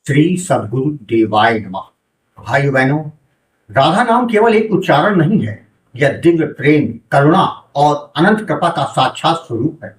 श्री सद्गुरु देवाय नमः। भाइयों बहनों, राधा नाम केवल एक उच्चारण नहीं है, यह दिव्य प्रेम, करुणा और अनंत कृपा का साक्षात स्वरूप है।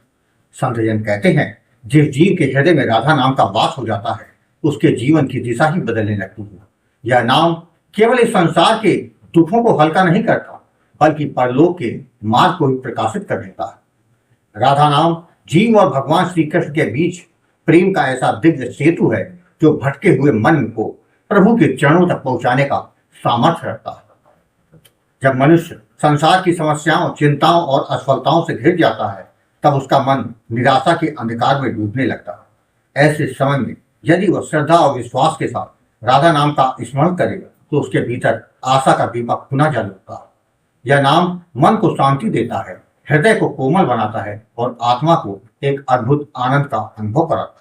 संतजन कहते हैं, जिस जीव के हृदय में राधा नाम का वास हो जाता है, उसके जीवन की दिशा ही बदलने लगती है। यह नाम केवल इस संसार के दुखों को हल्का नहीं करता, बल्कि परलोक के मार्ग को भी प्रकाशित कर देता है। राधा नाम जीव और भगवान श्री कृष्ण के बीच प्रेम का ऐसा दिव्य सेतु है जो भटके हुए मन को प्रभु के चरणों तक पहुंचाने का सामर्थ्य रखता है। जब मनुष्य संसार की समस्याओं, चिंताओं और असफलताओं से घिर जाता है, तब उसका मन निराशा के अंधकार में डूबने लगता है। ऐसे समय में यदि वह श्रद्धा और विश्वास के साथ राधा नाम का स्मरण करेगा, तो उसके भीतर आशा का दीपक पुनः जल उठता है। यह नाम मन को शांति देता है, हृदय को कोमल बनाता है और आत्मा को एक अद्भुत आनंद का अनुभव कराता है।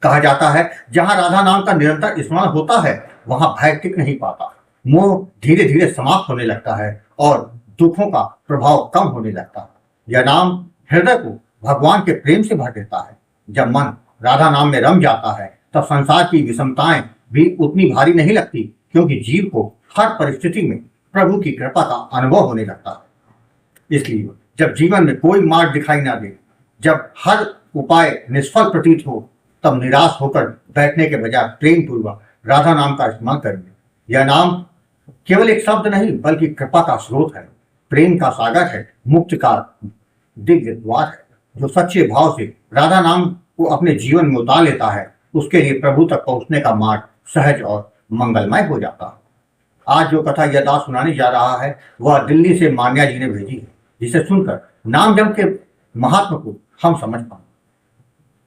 कहा जाता है, जहां राधा नाम का निरंतर स्मरण होता है, वहां भय टिक नहीं पाता, मोह धीरे धीरे समाप्त होने लगता है और दुखों का प्रभाव कम होने लगता है। यह नाम हृदय को भगवान के प्रेम से भर देता है। जब मन राधा नाम में रम जाता है, तब संसार की विषमताएं भी उतनी भारी नहीं लगती, क्योंकि जीव को हर परिस्थिति में प्रभु की कृपा का अनुभव होने लगता है। इसलिए जब जीवन में कोई मार्ग दिखाई ना दे, जब हर उपाय निष्फल प्रतीत हो, तब निराश होकर बैठने के बजाय प्रेम पूर्वक राधा नाम का इस्तेमाल करिए। यह नाम केवल एक शब्द नहीं, बल्कि कृपा का स्रोत है, प्रेम का सागर है, मुक्ति का दिव्य द्वार है। जो सच्चे भाव से राधा नाम को अपने जीवन में उतार लेता है, उसके लिए प्रभु तक पहुंचने का मार्ग सहज और मंगलमय हो जाता है। आज जो कथा यह सुनाने जा रहा है, वह दिल्ली से मान्या जी ने भेजी है, जिसे सुनकर नाम जप के महात्मा को हम समझ पाए।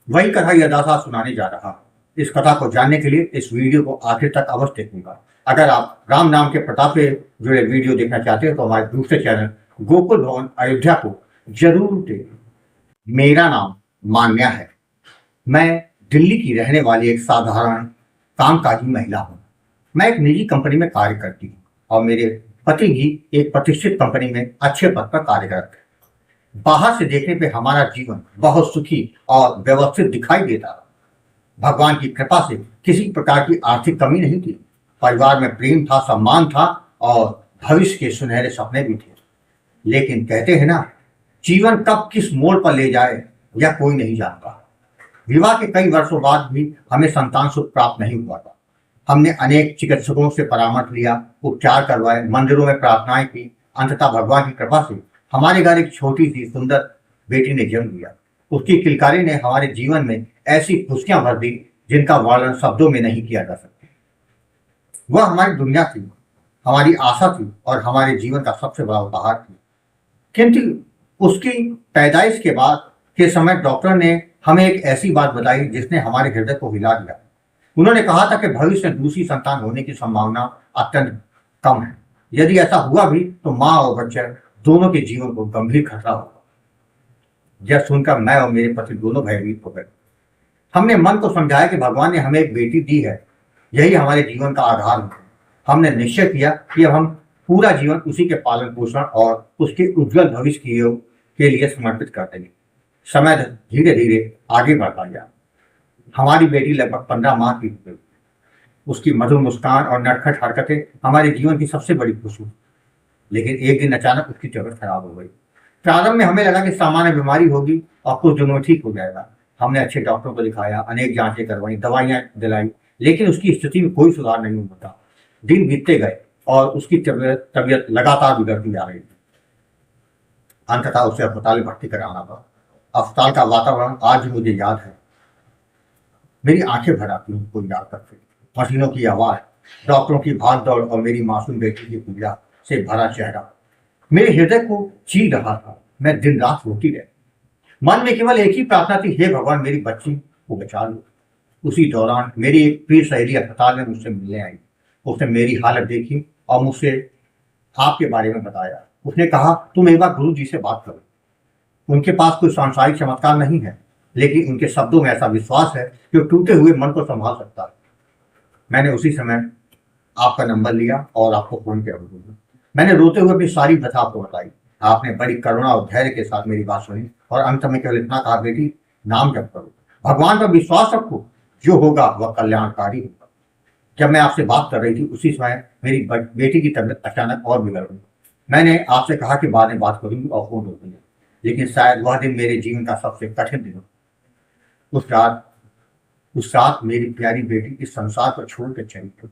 वही कथा यह दासा सुनाने जा रहा है। इस कथा को जानने के लिए इस वीडियो को आखिर तक अवश्य देखूंगा। अगर आप राम नाम के प्रताप से जुड़े वीडियो देखना चाहते हैं, तो हमारे दूसरे चैनल गोकुल भवन अयोध्या को जरूर देखें। मेरा नाम मान्या है। मैं दिल्ली की रहने वाली एक साधारण कामकाजी महिला हूँ। मैं एक निजी कंपनी में कार्य करती हूँ और मेरे पति भी एक प्रतिष्ठित कंपनी में अच्छे पद पर कार्यरत है। बाहर से देखने पे हमारा जीवन बहुत सुखी और व्यवस्थित दिखाई देता। भगवान की कृपा से किसी प्रकार की आर्थिक कमी नहीं थी। परिवार में प्रेम था, सम्मान था और भविष्य के सुनहरे सपने भी थे। लेकिन कहते हैं ना, जीवन कब किस मोड़ पर ले जाए यह कोई नहीं जानता। विवाह के कई वर्षों बाद भी हमें संतान सुख प्राप्त नहीं हुआ था। हमने अनेक चिकित्सकों से परामर्श लिया, उपचार करवाए, मंदिरों में प्रार्थनाएं की। अंततः भगवान की कृपा से हमारे घर एक छोटी सी सुंदर बेटी ने जन्म लिया। उसकी किलकारी ने हमारे जीवन में ऐसी खुशियां भर दी, जिनका वर्णन शब्दों में नहीं किया जा सकता। वह हमारी दुनिया थी, हमारी आशा थी और हमारे जीवन का सबसे बड़ा उपहार थी। किंतु उसकी पैदाइश के बाद के समय डॉक्टर ने हमें एक ऐसी बात बताई जिसने हमारे हृदय को हिला दिया। उन्होंने कहा था कि भविष्य में दूसरी संतान होने की संभावना अत्यंत कम है। यदि ऐसा हुआ भी, तो माँ और बच्चे दोनों के जीवन को गंभीर खतरा होगा। यह सुनकर मैं और मेरे पति दोनों भयभीत हो गए। हमने मन को समझाया कि भगवान ने हमें एक बेटी दी है, यही हमारे जीवन का आधार है। हमने निश्चय किया कि अब हम पूरा जीवन उसी के पालन पोषण और उसके उज्जवल भविष्य के लिए समर्पित कर देंगे। समय धीरे धीरे आगे बढ़ता गया। हमारी बेटी लगभग 15 माह की हो गई। उसकी मधुर मुस्कान और नटखट हरकतें हमारे जीवन की सबसे बड़ी खुशी। लेकिन एक दिन अचानक उसकी तबीयत खराब हो गई। प्रारंभ में हमें लगा कि सामान्य बीमारी होगी और कुछ दिनों में ठीक हो जाएगा। हमने अच्छे डॉक्टरों को दिखाया, अनेक जांचें करवाई, दवाइयां दिलाई, लेकिन उसकी स्थिति में कोई सुधार नहीं होता। दिन बीतते गए और उसकी तबीयत लगातार बिगड़ती जा रही थी। अंततः उसे अस्पताल में भर्ती कराना पड़ा। अस्पताल का वातावरण आज भी मुझे याद है। मेरी आंखें भर आती हैं उनको याद करके। मशीनों की आवाज, डॉक्टरों की भाग दौड़ और मेरी मासूम बेटी की पीड़ा से भरा चेहरा मेरे हृदय को चीर रहा था। मैं दिन रात रोती रही। मन में केवल एक ही प्रार्थना थी, हे भगवान मेरी बच्ची को बचा लो। उसी दौरान मेरी एक प्रिय सहेली अस्पताल में मुझसे मिलने आई। उसने मेरी हालत देखी और मुझसे आपके बारे में बताया। उसने कहा, तुम एक बार गुरु जी से बात करो। उनके पास कोई सांसारिक चमत्कार नहीं है, लेकिन उनके शब्दों में ऐसा विश्वास है कि वो टूटे हुए मन को संभाल सकता है। मैंने उसी समय आपका नंबर लिया और आपको फोन किया। मैंने रोते हुए अपनी सारी व्यथा आपको बताई। आपने बड़ी करुणा और धैर्य के साथ मेरी बात सुनी और अंत में केवल इतना कहा, बेटी नाम जप करो, भगवान पर विश्वास रखो, जो होगा वह कल्याणकारी होगा। जब मैं आपसे बात कर रही थी उसी समय मेरी बेटी की तबीयत अचानक और बिगड़ गई। मैंने आपसे कहा कि बाद में बात करूंगी और फोन रोक दिया, लेकिन शायद वह दिन मेरे जीवन का सबसे कठिन दिन हो। उस रात उस रात मेरी प्यारी बेटी इस संसार को छोड़कर चली गई।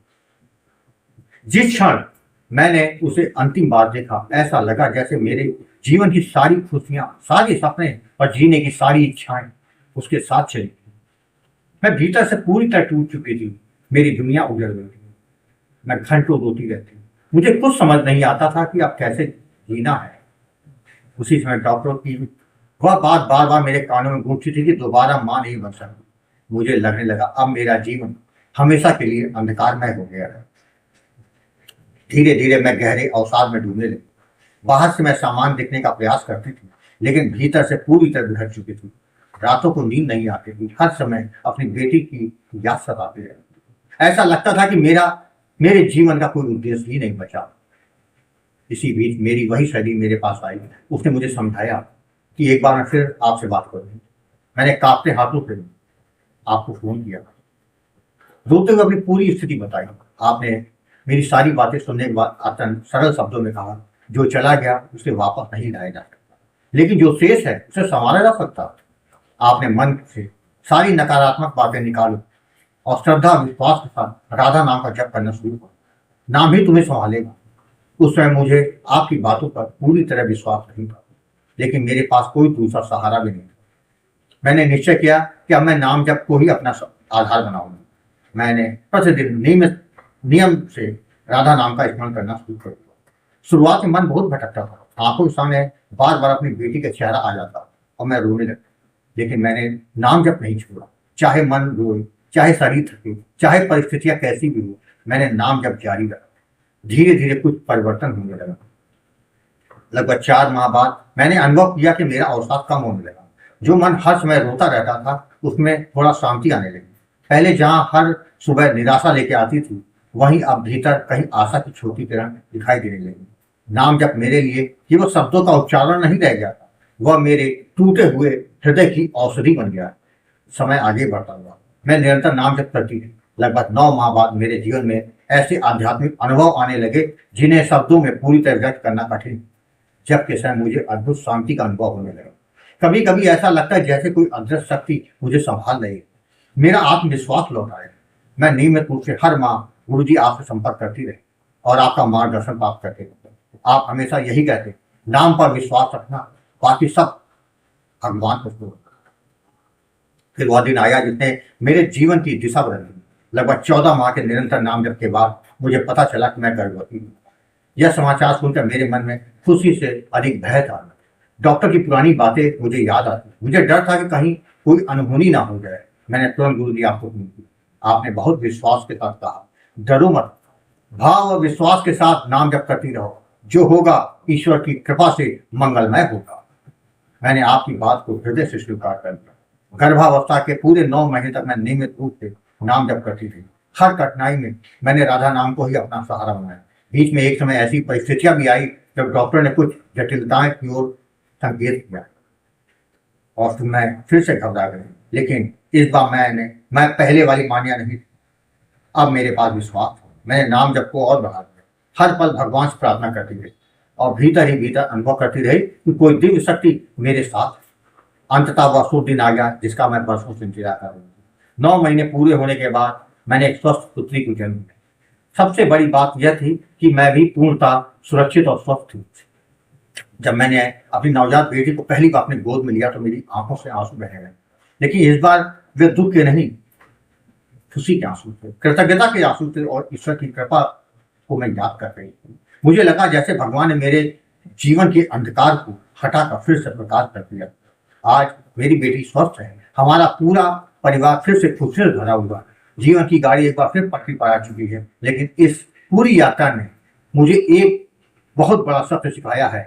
जिस क्षण मैंने उसे अंतिम बार देखा, ऐसा लगा जैसे मेरे जीवन की सारी खुशियां, सारे सपने और जीने की सारी इच्छाएं उसके साथ चली गई। मैं भीतर से पूरी तरह टूट चुकी थी। मेरी दुनिया उजड़ गई थी। मैं घंटों रोती रहती। मुझे कुछ समझ नहीं आता था कि अब कैसे जीना है। उसी समय डॉक्टरों की वह बात बार बार मेरे कानों में गूंजती थी कि दोबारा मां नहीं बन सकती। मुझे लगने लगा अब मेरा जीवन हमेशा के लिए अंधकारमय हो गया है। धीरे धीरे मैं गहरे अवसाद में डूबने लगी। बाहर से मैं सामान देखने का प्रयास करती थी, लेकिन भीतर से पूरी तरह बिखर चुकी थी। रातों को नींद नहीं आती थी। हर समय अपनी बेटी की याद सताती रहती। ऐसा लगता था कि मेरे जीवन का कोई उद्देश्य ही नहीं बचा। इसी बीच मेरी वही सहेली मेरे पास आई। उसने मुझे समझाया कि एक बार मैं फिर आपसे बात करूंगी। मैंने कांपते हाथों से आपको फोन किया, रोते हुए अपनी पूरी स्थिति बताई। आपने मेरी सारी बातें सुनने के बाद अत्यंत सरल शब्दों में कहा, जो चला गया उसे वापस नहीं लाया जा सकता, लेकिन जो शेष है उसे संभाला जा सकता। आपने मन से सारी नकारात्मक बातें निकालो और श्रद्धा विश्वास के साथ राधा नाम का जप करना शुरू करो। नाम ही तुम्हें संभालेगा। उस समय मुझे आपकी बातों पर पूरी तरह विश्वास नहीं था, लेकिन मेरे पास कोई दूसरा सहारा भी नहीं था। मैंने निश्चय किया कि अब मैं नाम जप को ही अपना आधार बनाऊंगा। मैंने प्रतिदिन नियम से राधा नाम का स्मरण करना शुरू कर दिया। शुरुआत में मन बहुत भटकता था। आंखों के सामने बार बार अपनी बेटी का चेहरा आ जाता और मैं रोने लगता, लेकिन मैंने नाम जप नहीं छोड़ा। चाहे मन रोए, चाहे शरीर थके, चाहे परिस्थितियां कैसी भी हो, मैंने नाम जप जारी रखा। धीरे धीरे कुछ परिवर्तन होने लगा। लगभग 4 माह बाद मैंने अनुभव किया कि मेरा अवसाद कम होने लगा। जो मन हर समय रोता रहता था उसमें थोड़ा शांति आने लगी। पहले जहां हर सुबह निराशा लेके आती थी, वहीं अब भीतर कहीं आशा की छोटी किरण दिखाई देने लगी। नाम जप मेरे लिए केवल शब्दों का उच्चारण नहीं रह गया था, वह मेरे टूटे हुए हृदय की औषधि बन गया। समय आगे बढ़ता हुआ मैं निरंतर नाम जप करती थी। लगभग 9 माह बाद मेरे जीवन में ऐसे आध्यात्मिक अनुभव आने लगे जिन्हें शब्दों में पूरी तरह व्यक्त करना कठिन। जब के समय मुझे अद्भुत शांति का अनुभव होने लगा। कभी कभी ऐसा लगता है जैसे कोई अदृश्य शक्ति मुझे संभाल रही है। मेरा आत्मविश्वास लौट आया। मैं नियमित रूप से हर माह गुरु जी आपसे संपर्क करती रही और आपका मार्गदर्शन प्राप्त करते रहे। आप हमेशा यही कहते, नाम पर विश्वास रखना, बाकी सब भगवान को छोड़ो। फिर वह दिन आया जिसने मेरे जीवन की दिशा बदल दी। लगभग 14 माह के निरंतर नाम जप के बाद मुझे पता चला कि मैं गर्भवती हूँ। यह समाचार सुनकर मेरे मन में खुशी से अधिक भय था। डॉक्टर की पुरानी बातें मुझे याद आती। मुझे डर था कि कहीं कोई अनहोनी ना हो जाए। मैंने तुरंत गुरु जी आपको फोन किया। आपने बहुत विश्वास के साथ कहा, डरो मत, भाव और विश्वास के साथ नाम जप करती रहो। जो होगा ईश्वर की कृपा से मंगलमय होगा। मैंने आपकी बात को हृदय से स्वीकार कर लिया। गर्भावस्था के पूरे 9 महीने तक मैं नियमित रूप से नाम जप करती थी। हर कठिनाई में मैंने राधा नाम को ही अपना सहारा बनाया। बीच में एक समय ऐसी परिस्थितियां भी आई जब डॉक्टर ने कुछ जटिलताएं की ओर संकेत किया और फिर मैं फिर से घबरा गई। लेकिन इस बार मैं पहले वाली मानिया नहीं थी। अब मेरे पास विश्वास था। मैंने नाम जप को और बढ़ा दिया। हर पल भगवान से प्रार्थना करती रही और भीतर ही भीतर अनुभव करती रही कि कोई दिव्य शक्ति मेरे साथ है। अंततः वह शुभ दिन आ गया जिसका मैं बरसों से इंतजार कर रही थी। 9 महीने पूरे होने के बाद मैंने एक स्वस्थ पुत्री को जन्म दिया। सबसे बड़ी बात यह थी कि मैं भी पूर्णतः सुरक्षित और स्वस्थ थी। जब मैंने अपनी नवजात बेटी को पहली बार अपनी गोद में लिया तो मेरी आंखों से आंसू बह गए। लेकिन इस बार वे दुख के नहीं, खुशी के आंसू थे, कृतज्ञता के आंसू थे और ईश्वर की कृपा को मैं याद कर रही थी। मुझे लगा जैसे भगवान ने मेरे जीवन के अंधकार को हटाकर फिर से प्रकाश कर दिया। आज मेरी बेटी स्वस्थ है। हमारा पूरा परिवार फिर से खुशियों से भरा हुआ। जीवन की गाड़ी एक बार फिर पटरी पर आ चुकी है। लेकिन इस पूरी यात्रा ने मुझे एक बहुत बड़ा सत्य सिखाया है,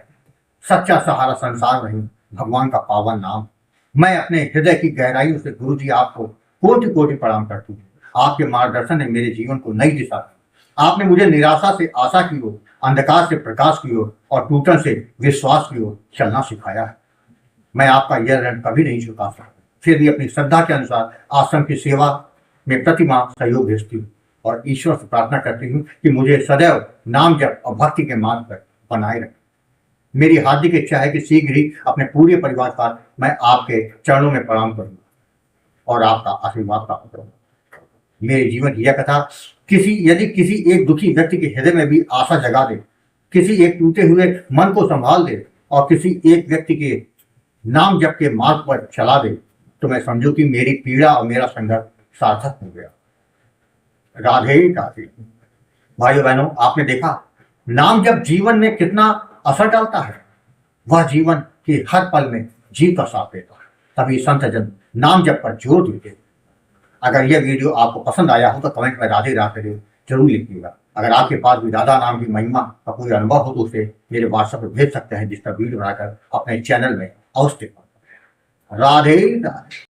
सच्चा सहारा संसार नहीं, भगवान का पावन नाम। मैं अपने हृदय की गहराइयों से गुरु जी आपको कोटि कोटि प्रणाम करती हूँ। आपके मार्गदर्शन ने मेरे जीवन को नई दिशा दी। आपने मुझे निराशा से आशा की ओर, अंधकार से प्रकाश की ओर और टूटन से विश्वास की ओर चलना सिखाया है। मैं आपका यह ऋण कभी नहीं चुका सकता। फिर भी अपनी श्रद्धा के अनुसार आश्रम की सेवा मैं प्रतिमा सहयोग भेजती हूँ और ईश्वर से प्रार्थना करती हूँ कि मुझे सदैव नाम जप और भक्ति के मार्ग पर बनाए रखें। मेरी हार्दिक इच्छा है कि शीघ्र ही अपने पूरे परिवार का मैं आपके चरणों में प्रणाम करूंगा और आपका आशीर्वाद प्राप्त करूंगा। मेरे जीवन की यह कथा यदि किसी एक दुखी व्यक्ति के हृदय में भी आशा जगा दे, किसी एक टूटे हुए मन को संभाल दे और किसी एक व्यक्ति के नाम जप के मार्ग पर चला दे, तो मैं समझू कि मेरी पीड़ा और मेरा संघर्ष सार्थक हो गया। राधे राधे। भाइयों बहनों, आपने देखा नाम जप जीवन में कितना असर डालता है। वह जीवन के हर पल में जीव का साथ देता है। तभी संत जन नाम जप पर जोर देते हैं। अगर यह वीडियो आपको पसंद आया हो तो कमेंट में राधे राधे जरूर लिखिएगा। अगर आपके पास भी राधा नाम की महिमा का कोई अनुभव हो तो उसे मेरे व्हाट्सएप पर भेज सकते हैं, जिसका वीडियो बनाकर अपने चैनल में अवश्य राधे राधे।